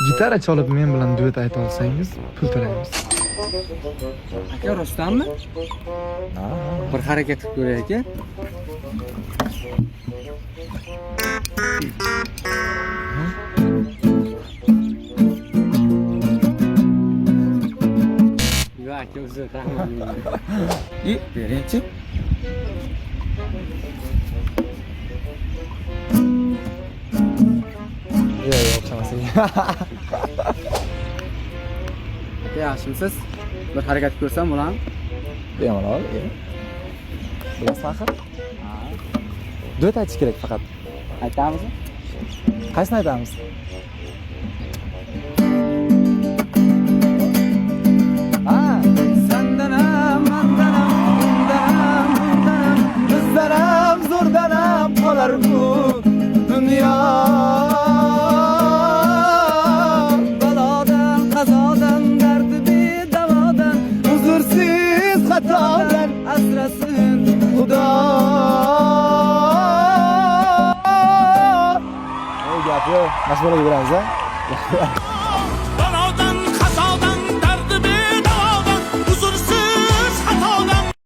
Gitara chalib men bilan duet ayta olsangiz, pul to'laymiz. Aka rostdanmi? Bir harakat qilib ko'ray aka. Yo'q aka, o'zi rahmat. Bering-chi. Yo'q, o'xshamas. Aka, yaxshimisiz? Bir harakat ko'rsam bo'ladimi? Bemalol. Bilasizmi axir? Duet aytish kerak faqat. Aytamizmi? Qaysini aytamiz? Sendanam, mandanam, undanam, bundanam, bizdanam, zo'rdanam qolar bu dunyo. Balodan, qazodan, dardi bedavodan, huzursiz xatodan asrasin Xudo. Ey gap yo'q, mashg'ulga yuramiz-a.